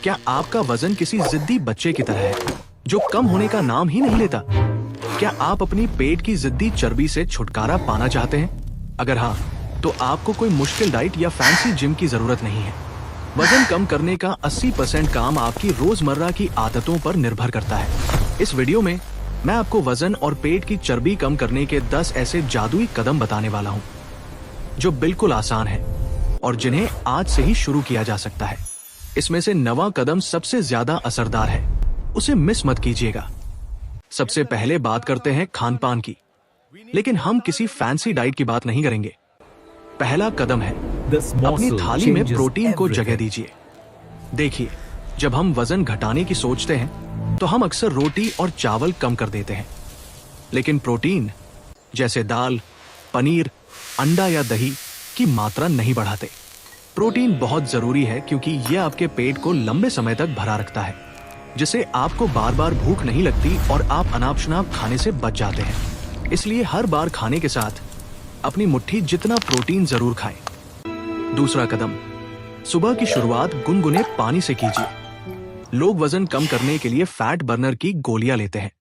क्या आपका वजन किसी जिद्दी बच्चे की तरह है जो कम होने का नाम ही नहीं लेता? क्या आप अपनी पेट की जिद्दी चर्बी से छुटकारा पाना चाहते हैं? अगर हाँ, तो आपको कोई मुश्किल डाइट या फैंसी जिम की जरूरत नहीं है। वजन कम करने का 80% काम आपकी रोजमर्रा की आदतों पर निर्भर करता है। इस वीडियो में मैं आपको वजन और पेट की चर्बी कम करने के 10 ऐसे जादुई कदम बताने वाला हूँ जो बिल्कुल आसान है और जिन्हें आज से ही शुरू किया जा सकता है। इसमें से 9वां कदम सबसे ज्यादा असरदार है, उसे मिस मत कीजिएगा। सबसे पहले बात करते हैं खान-पान की, लेकिन हम किसी फैंसी डाइट की बात नहीं करेंगे। पहला कदम है अपनी थाली में प्रोटीन को जगह दीजिए। देखिए, जब हम वजन घटाने की सोचते हैं तो हम अक्सर रोटी और चावल कम कर देते हैं, लेकिन प्रोटीन जैसे दाल, पनीर, अंडा या दही की मात्रा नहीं बढ़ाते। प्रोटीन बहुत जरूरी है क्योंकि यह आपके पेट को लंबे समय तक भरा रखता है, जिससे आपको बार बार भूख नहीं लगती और आप अनाप-शनाप खाने से बच जाते हैं। इसलिए हर बार खाने के साथ अपनी मुट्ठी जितना प्रोटीन जरूर खाएं। दूसरा कदम, सुबह की शुरुआत गुनगुने पानी से कीजिए। लोग वजन कम करने के लिए फैट बर्नर की गोलियां लेते हैं,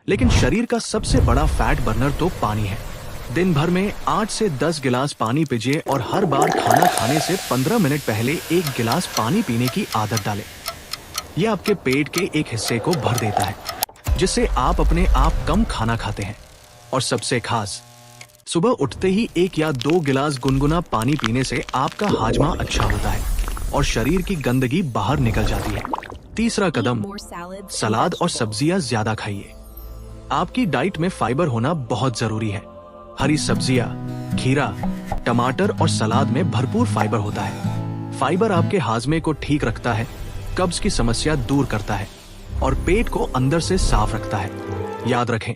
लेकिन शरीर का सबसे बड़ा फैट बर्नर तो पानी है। दिन भर में 8 से 10 गिलास पानी पीजिए और हर बार खाना खाने से 15 मिनट पहले 1 गिलास पानी पीने की आदत डालें। यह आपके पेट के एक हिस्से को भर देता है, जिससे आप अपने आप कम खाना खाते हैं। और सबसे खास, सुबह उठते ही 1 या 2 गिलास गुनगुना पानी पीने से आपका हाजमा अच्छा होता है और शरीर की गंदगी बाहर निकल जाती है। तीसरा कदम, सलाद और सब्जियां ज्यादा खाइए। आपकी डाइट में फाइबर होना बहुत जरूरी है। हरी सब्जियां, खीरा, टमाटर और सलाद में भरपूर फाइबर होता है। फाइबर आपके हाजमे को ठीक रखता है, कब्ज की समस्या दूर करता है और पेट को अंदर से साफ रखता है। याद रखें,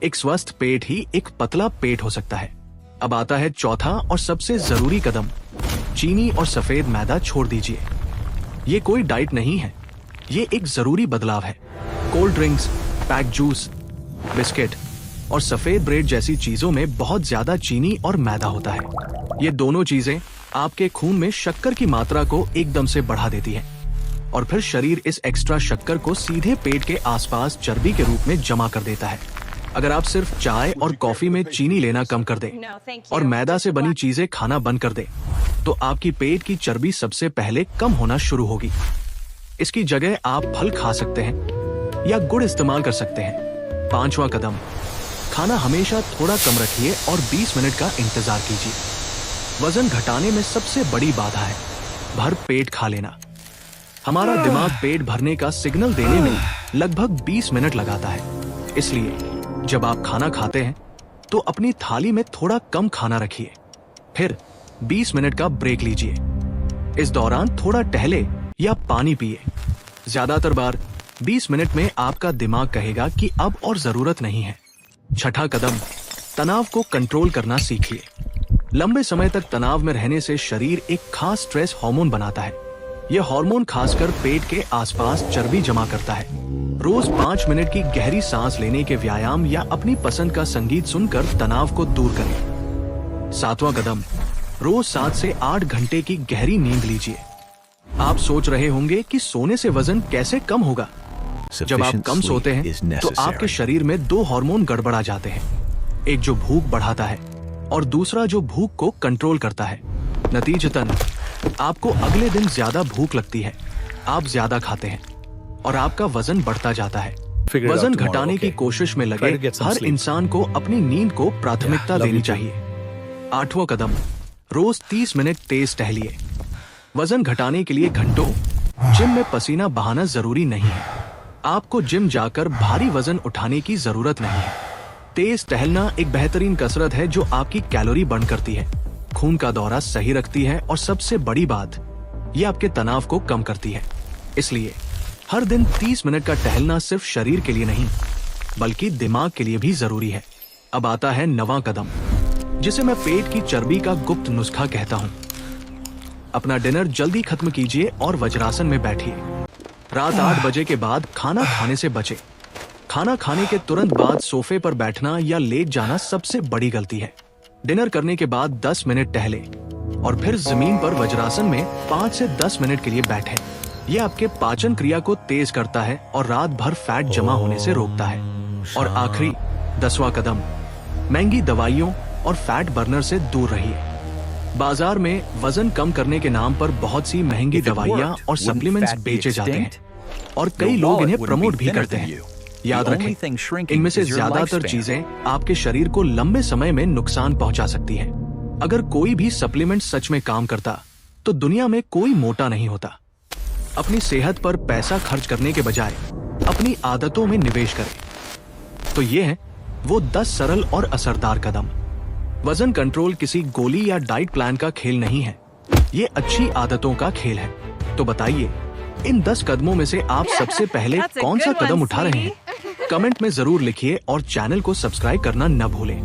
एक स्वस्थ पेट ही एक पतला पेट हो सकता है। अब आता है चौथा और सबसे जरूरी कदम, चीनी और सफेद मैदा छोड़ दीजिए। ये कोई डाइट नहीं है, ये एक जरूरी बदलाव है। Cold drinks, pack juice, biscuit और सफेद ब्रेड जैसी चीजों में बहुत ज्यादा चीनी और मैदा होता है। ये दोनों चीजें आपके खून में शक्कर की मात्रा को एकदम से बढ़ा देती है और फिर शरीर इस एक्स्ट्रा शक्कर को सीधे पेट के आसपास चर्बी के रूप में जमा कर देता है। अगर आप सिर्फ चाय और कॉफी में चीनी लेना कम कर दें और मैदा से बनी चीजें खाना बंद कर दें, तो आपकी पेट की चर्बी सबसे पहले कम होना शुरू होगी। इसकी जगह आप फल खा सकते हैं या गुड़ इस्तेमाल कर सकते हैं। 5वां कदम, खाना हमेशा थोड़ा कम रखिए और 20 मिनट का इंतजार कीजिए। वजन घटाने में सबसे बड़ी बाधा है भर पेट खा लेना। हमारा दिमाग पेट भरने का सिग्नल देने में लगभग 20 मिनट लगाता है। इसलिए जब आप खाना खाते हैं तो अपनी थाली में थोड़ा कम खाना रखिए, फिर 20 मिनट का ब्रेक लीजिए। इस दौरान थोड़ा टहले या पानी पिए। ज्यादातर बार 20 मिनट में आपका दिमाग कहेगा कि अब और जरूरत नहीं है। 6ठा कदम, तनाव को कंट्रोल करना सीखिए। लंबे समय तक तनाव में रहने से शरीर एक खास स्ट्रेस हार्मोन बनाता है। यह हार्मोन खासकर पेट के आसपास चर्बी जमा करता है। रोज 5 मिनट की गहरी सांस लेने के व्यायाम या अपनी पसंद का संगीत सुनकर तनाव को दूर करें। 7वां कदम, रोज 7 से 8 घंटे की गहरी नींद लीजिए। आप सोच रहे होंगे कि सोने से वजन कैसे कम होगा? जब आप कम सोते हैं तो आपके शरीर में 2 हार्मोन गड़बड़ा जाते हैं, एक जो भूख बढ़ाता है और दूसरा जो भूख को कंट्रोल करता है। नतीजतन आपको अगले दिन ज्यादा भूख लगती है, आप ज्यादा खाते हैं और आपका वजन बढ़ता जाता है। वजन घटाने की कोशिश में लगे हर इंसान को अपनी नींद को प्राथमिकता देनी चाहिए। 8वां कदम, रोज 30 मिनट तेज टहलिए। वजन घटाने के लिए घंटों जिम में पसीना बहाना जरूरी नहीं है। आपको जिम जाकर भारी वजन उठाने की जरूरत नहीं है। तेज टहलना एक बेहतरीन कसरत है जो आपकी कैलोरी बर्न करती है, खून का दौरा सही रखती है और सबसे बड़ी बात, ये आपके तनाव को कम करती है। इसलिए हर दिन 30 मिनट का टहलना सिर्फ शरीर के लिए नहीं बल्कि दिमाग के लिए भी जरूरी है। अब आता है 9वां कदम, जिसे मैं पेट की चर्बी का गुप्त नुस्खा कहता हूँ। अपना डिनर जल्दी खत्म कीजिए और वज्रासन में बैठिए। रात 8 बजे के बाद खाना खाने से बचे। खाना खाने के तुरंत बाद सोफे पर बैठना या लेट जाना सबसे बड़ी गलती है। डिनर करने के बाद 10 मिनट टहले और फिर जमीन पर वज्रासन में 5 से 10 मिनट के लिए बैठे। ये आपके पाचन क्रिया को तेज करता है और रात भर फैट जमा होने से रोकता है। और आखिरी 10वां कदम, महंगी दवाइयों और फैट बर्नर से दूर रहिए। बाजार में वजन कम करने के नाम पर बहुत सी महंगी दवाइयाँ और सप्लीमेंट्स बेचे जाते हैं और कई लोग इन्हें प्रमोट भी करते हैं। याद रखें, इनमें से ज्यादातर चीजें आपके शरीर को लंबे समय में नुकसान पहुंचा सकती हैं। अगर कोई भी सप्लीमेंट सच में काम करता तो दुनिया में कोई मोटा नहीं होता। अपनी सेहत पर पैसा खर्च करने के बजाय अपनी आदतों में निवेश करें। तो ये हैं वो 10 सरल और असरदार कदम। वजन कंट्रोल किसी गोली या डाइट प्लान का खेल नहीं है, ये अच्छी आदतों का खेल है। तो बताइए, इन 10 कदमों में से आप सबसे पहले कौन सा कदम उठा रहे हैं? कमेंट में जरूर लिखिए और चैनल को सब्सक्राइब करना न भूलें।